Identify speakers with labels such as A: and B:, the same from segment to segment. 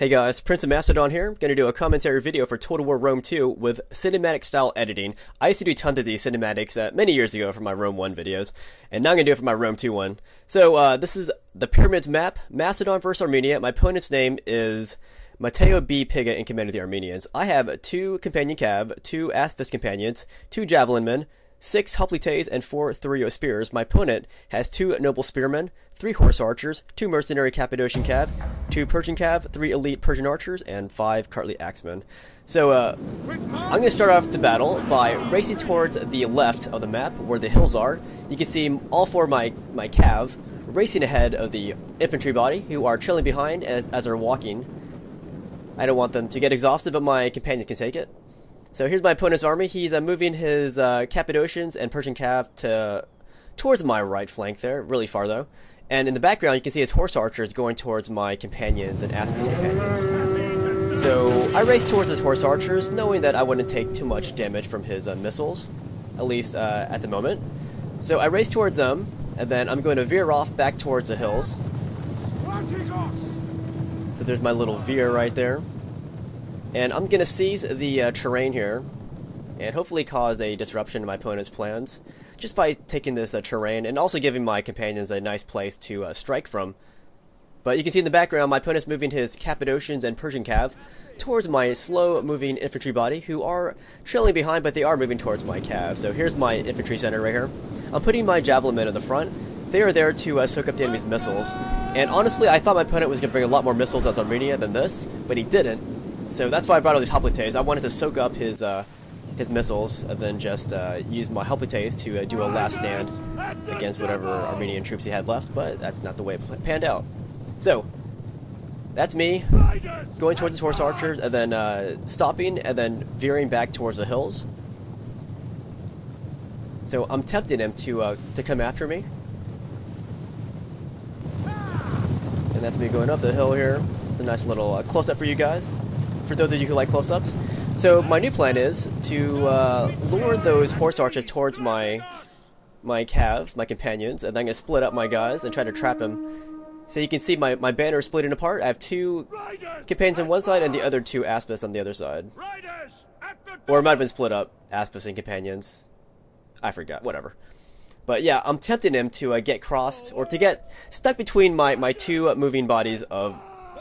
A: Hey guys, Prince of Macedon here. I'm going to do a commentary video for Total War Rome 2 with cinematic style editing. I used to do tons of these cinematics many years ago for my Rome 1 videos, and now I'm going to do it for my Rome 2 one. So this is the Pyramids map, Macedon versus Armenia. My opponent's name is Matteobpiga in command of the Armenians. I have 2 companion cav, 2 aspis companions, 2 javelin men, 6 hoplites, and 4 III of spears. My opponent has 2 noble spearmen, 3 horse archers, 2 mercenary Cappadocian cav, 2 Persian cav, 3 elite Persian archers, and 5 Kartli axemen. So I'm going to start off the battle by racing towards the left of the map where the hills are. You can see all 4 of my cav racing ahead of the infantry body who are trailing behind as they're walking. I don't want them to get exhausted, but my companions can take it. So here's my opponent's army. He's moving his Cappadocians and Persian cav towards my right flank there, really far though. And in the background, you can see his horse archers going towards my companions and aspis companions. So I raced towards his horse archers, knowing that I wouldn't take too much damage from his missiles, at least at the moment. So I raced towards them, and then I'm going to veer off back towards the hills. So there's my little veer right there. And I'm going to seize the terrain here, and hopefully cause a disruption to my opponent's plans, just by taking this terrain, and also giving my companions a nice place to strike from. But you can see in the background, my opponent's moving his Cappadocians and Persian cav towards my slow-moving infantry body, who are trailing behind, but they are moving towards my cav. So here's my infantry center right here. I'm putting my javelin men in the front. They are there to soak up the enemy's missiles. And honestly, I thought my opponent was going to bring a lot more missiles as Armenia than this, but he didn't. So that's why I brought all these hoplites. I wanted to soak up his missiles and then just use my hoplites to do a last stand against whatever Armenian troops he had left, but that's not the way it panned out. So that's me going towards his horse archers and then stopping and then veering back towards the hills. So I'm tempting him to come after me. And that's me going up the hill here. It's a nice little close-up for you guys, for those of you who like close-ups. So my new plan is to lure those horse archers towards my cav, my companions, and then I'm going to split up my guys and try to trap him. So you can see my banner is splitting apart. I have 2 companions on one side and the other 2 aspis on the other side. Or it might have been split up, aspis and companions. I forgot, whatever. But yeah, I'm tempting him to get crossed, or to get stuck between my 2 moving bodies of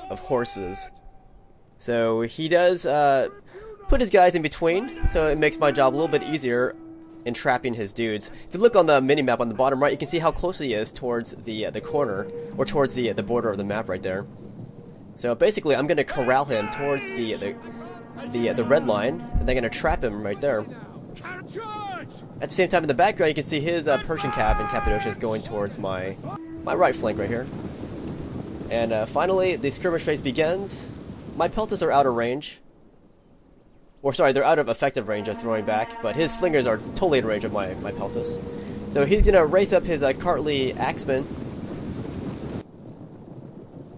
A: horses. So he does put his guys in between, so it makes my job a little bit easier in trapping his dudes. If you look on the mini-map on the bottom right, you can see how close he is towards the corner, or towards the border of the map right there. So basically, I'm going to corral him towards the red line, and then I'm going to trap him right there. At the same time, in the background, you can see his Persian cav and Cappadocians going towards my right flank right here. And finally, the skirmish phase begins. My peltas are out of range. Or sorry, they're out of effective range of throwing back, but his slingers are totally in range of my peltas. So he's going to race up his Kartli axemen.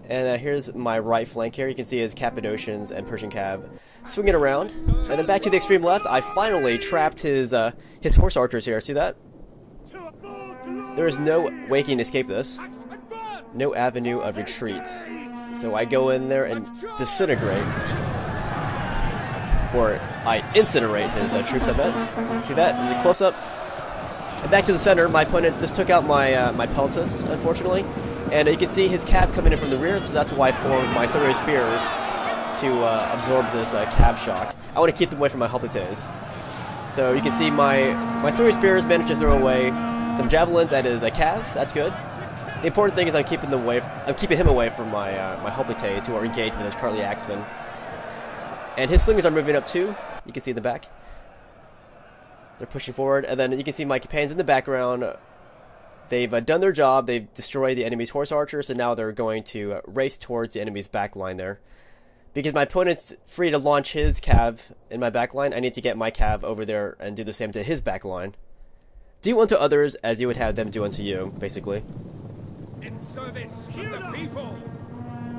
A: And here's my right flank here. You can see his Cappadocians and Persian cav swinging around. And then back to the extreme left, I finally trapped his horse archers here. See that? There is no way he can escape this. No avenue of retreat. So I go in there and disintegrate. Or I incinerate his troops, I bet. See that? There's a close-up. And back to the center, my opponent just took out my peltas, unfortunately. And you can see his cav coming in from the rear, so that's why I formed my III of spears to absorb this cav shock. I want to keep them away from my hoplites. So you can see my III of spears managed to throw away some javelins. That is a cav. That's good. The important thing is I'm keeping him away from my hoplites who are engaged with his Kartli axemen. And his slingers are moving up too. You can see in the back. They're pushing forward, and then you can see my companions in the background. They've done their job. They've destroyed the enemy's horse archers, and now they're going to race towards the enemy's back line there. Because my opponent's free to launch his cav in my back line, I need to get my cav over there and do the same to his back line. Do unto others as you would have them do unto you, basically.
B: In service of the people.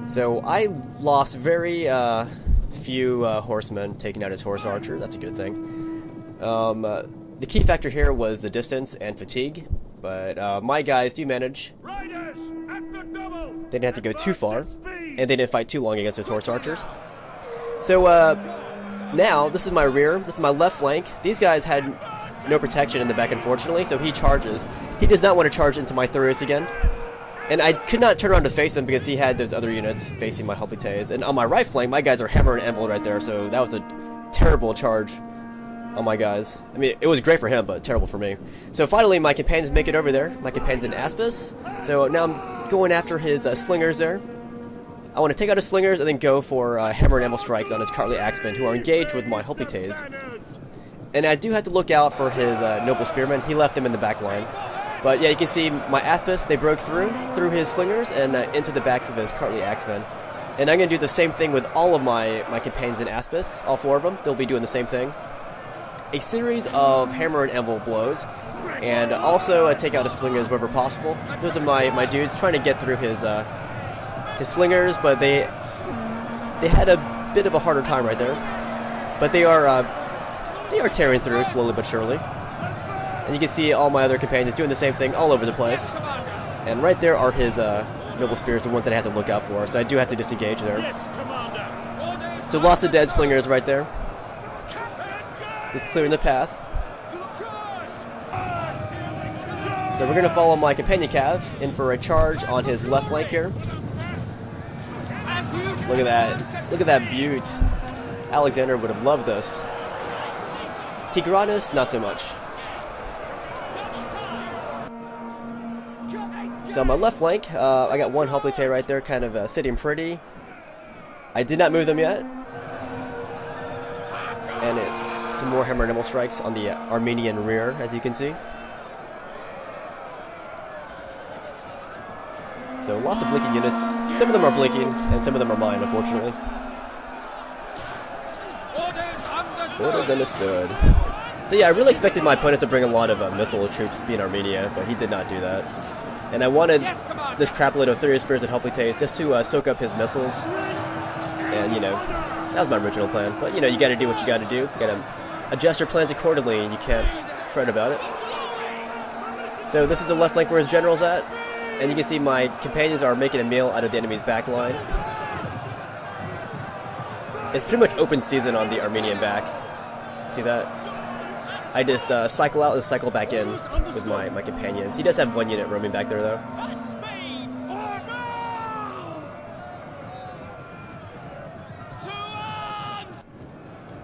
A: So I lost very few horsemen taking out his horse archer. That's a good thing. The key factor here was the distance and fatigue, but my guys do manage.
B: Riders at the
A: They didn't have to go too far, and they didn't fight too long against those horse archers. So now, this is my rear, this is my left flank. These guys had no protection in the back, unfortunately, so he charges. He does not want to charge into my Thurius again. And I could not turn around to face him because he had those other units facing my Helpites. And on my right flank, my guys are hammer and anvil right there, so that was a terrible charge on my guys. I mean, it was great for him, but terrible for me. So finally, my companions make it over there. My companions in Aspis. So now I'm going after his slingers there. I want to take out his slingers and then go for hammer and anvil strikes on his Cartly axemen, who are engaged with my Helpites. And I do have to look out for his noble spearmen. He left them in the back line. But yeah, you can see my Aspis, they broke through his slingers and into the backs of his Cartly axemen. And I'm going to do the same thing with all of my companions in Aspis, all 4 of them. They'll be doing the same thing. A series of hammer and anvil blows, and also take out his slingers wherever possible. Those are my dudes trying to get through his slingers, but they had a bit of a harder time right there. But they are tearing through slowly but surely. And you can see all my other companions doing the same thing all over the place. And right there are his noble spears, the ones that he has to look out for. So I do have to disengage there. So lost the dead slingers right there. Just clearing the path. So we're going to follow my companion cav in for a charge on his left flank here. Look at that. Look at that beaut. Alexander would have loved this. Tigranes, not so much. So on my left flank, I got one Helplite right there, kind of sitting pretty. I did not move them yet. And some more hammer and anvil strikes on the Armenian rear, as you can see. So lots of blinking units. Some of them are blinking, and some of them are mine, unfortunately. Orders understood. So yeah, I really expected my opponent to bring a lot of missile troops being Armenia, but he did not do that. And I wanted this crapload of Thurius Spears and Helplite just to soak up his missiles. And, you know, that was my original plan. But, you know, you gotta do what you gotta do. You gotta adjust your plans accordingly, and you can't fret about it. So this is the left flank where his general's at. And you can see my companions are making a meal out of the enemy's back line. It's pretty much open season on the Armenian back. See that? I just cycle out and cycle back in with my companions. He does have one unit roaming back there, though.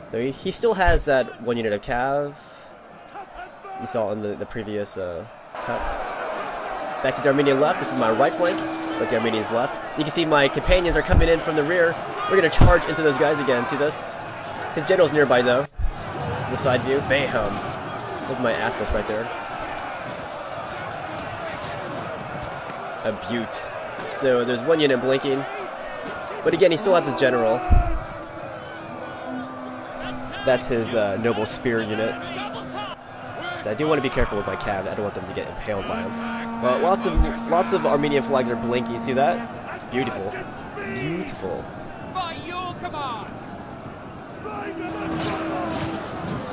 A: So he still has that one unit of cav you saw in the previous cut. Back to the Armenian left. This is my right flank, but the Armenian's left. You can see my companions are coming in from the rear. We're going to charge into those guys again. See this? His general's nearby, though. The side view. Bam! There's my Aspis right there. A beaut. So there's one unit blinking. But again, he still has his general. That's his noble spear unit. So I do want to be careful with my cav. I don't want them to get impaled by him. Well, lots of Armenian flags are blinky. See that? It's beautiful. Beautiful.
B: By your command.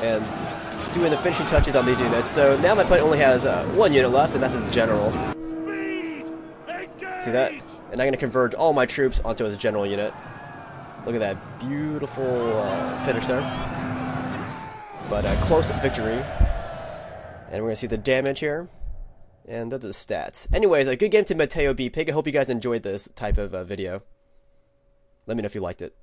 A: And doing the finishing touches on these units. So now my opponent only has one unit left, and that's his general. See that? And I'm going to converge all my troops onto his general unit. Look at that beautiful finish there. But a close victory. And we're going to see the damage here. And those are the stats. Anyways, a good game to Matteobpiga. I hope you guys enjoyed this type of video. Let me know if you liked it.